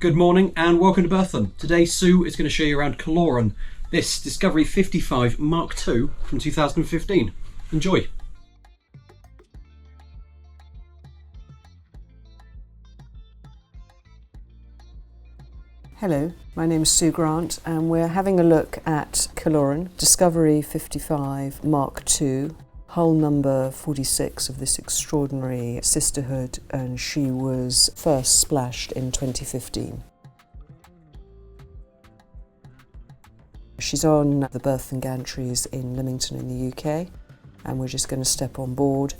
Good morning and welcome to Berthon. Today Sue is going to show you around KILORAN, this Discovery 55 Mark II from 2015. Enjoy. Hello, my name is Sue Grant and we're having a look at KILORAN Discovery 55 Mark II, hull number 46 of this extraordinary sisterhood, and she was first splashed in 2015. She's on the Berthon gantries in Lymington in the UK, and we're just going to step on board.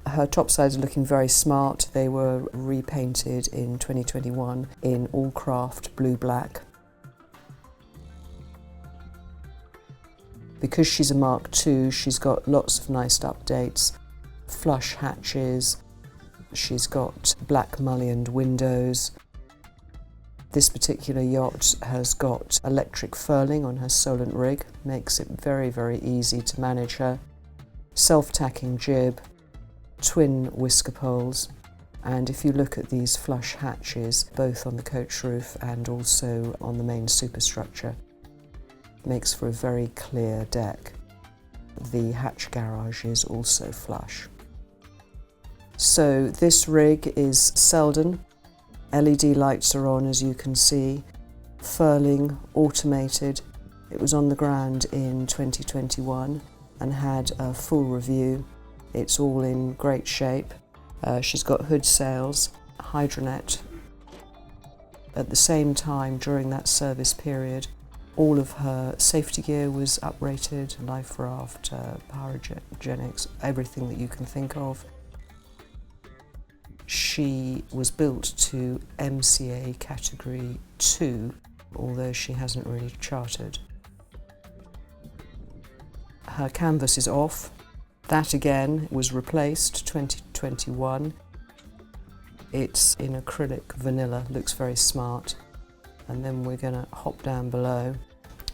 Her topsides are looking very smart. They were repainted in 2021 in all craft blue-black. Because she's a Mark II, she's got lots of nice updates. Flush hatches, she's got black mullioned windows. This particular yacht has got electric furling on her Solent rig, makes it very, very easy to manage her. Self-tacking jib, twin whisker poles, and if you look at these flush hatches, both on the coach roof and also on the main superstructure, it makes for a very clear deck. The hatch garage is also flush. So this rig is Selden. LED lights are on, as you can see. Furling, automated. It was on the ground in 2021 and had a full review. It's all in great shape. She's got hood sails, hydronet. At the same time, during that service period, all of her safety gear was uprated, life raft, pyrogenics, everything that you can think of. She was built to MCA Category 2, although she hasn't really chartered. Her canvas is off. That again was replaced 2021. It's in acrylic vanilla, looks very smart. And then we're going to hop down below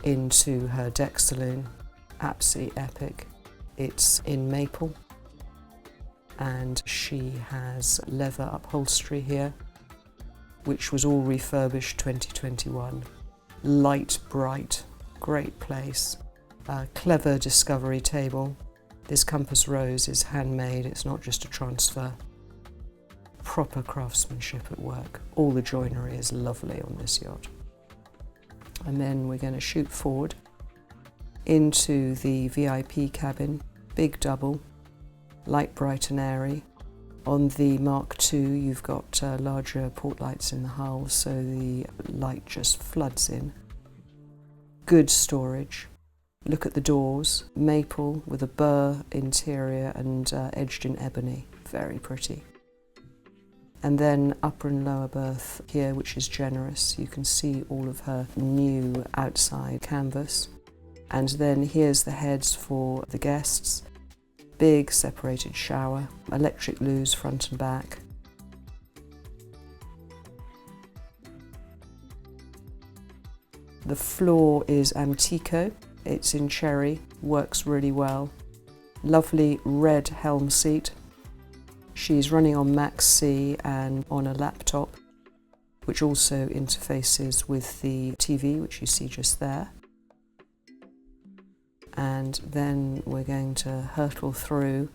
into her deck saloon, absolutely epic. It's in maple and she has leather upholstery here, which was all refurbished 2021. Light, bright, great place. Clever discovery table. This compass rose is handmade, it's not just a transfer. Proper craftsmanship at work. All the joinery is lovely on this yacht. And then we're going to shoot forward into the VIP cabin, big double, light, bright and airy. On the Mark II you've got larger port lights in the hull, so the light just floods in. Good storage. Look at the doors, maple with a burr interior and edged in ebony, very pretty. And then upper and lower berth here, which is generous. You can see all of her new outside canvas. And then here's the heads for the guests. Big separated shower, electric loos front and back. The floor is Antico. It's in cherry, works really well. Lovely red helm seat. She's running on Max C and on a laptop, which also interfaces with the TV, which you see just there. And then we're going to hurtle through,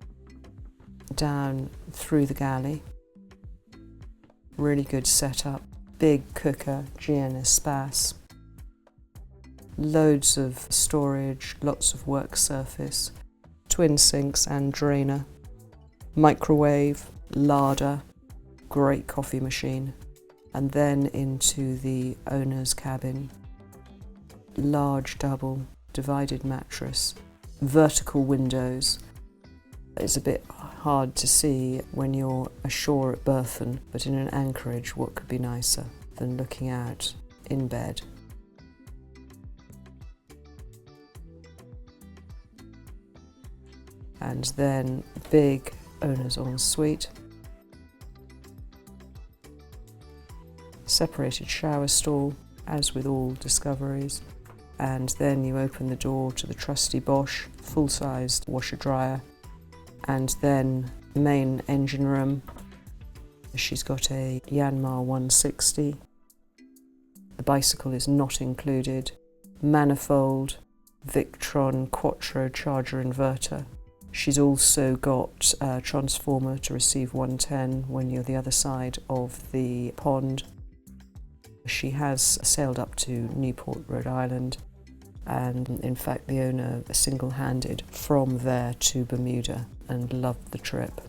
down through the galley. Really good setup. Big cooker, GN Espace. Loads of storage, lots of work surface, twin sinks and drainer, microwave, larder, great coffee machine, and then into the owner's cabin. Large double, divided mattress, vertical windows. It's a bit hard to see when you're ashore at Berthon, but in an anchorage, what could be nicer than looking out in bed? And then big owner's ensuite, separated shower stall, as with all Discoveries, and then you open the door to the trusty Bosch full-sized washer dryer, and then main engine room. She's got a Yanmar 160 bicycle is not included. Manifold, Victron Quattro charger inverter. She's also got a transformer to receive 110 when you're the other side of the pond. She has sailed up to Newport, Rhode Island, and in fact the owner single-handed from there to Bermuda and loved the trip.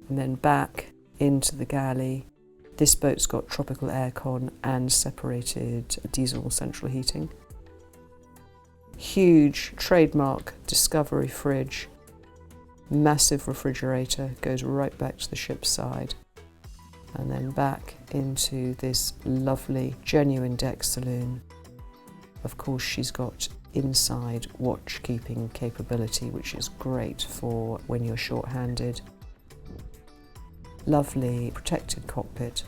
And then back into the galley. This boat's got tropical aircon and separated diesel central heating. Huge trademark Discovery fridge, massive refrigerator, goes right back to the ship's side, and then back into this lovely genuine deck saloon. Of course, she's got inside watch keeping capability, which is great for when you're short-handed. Lovely protected cockpit,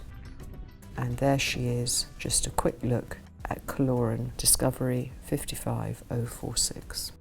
and there she is, just a quick look at KILORAN Discovery 55046.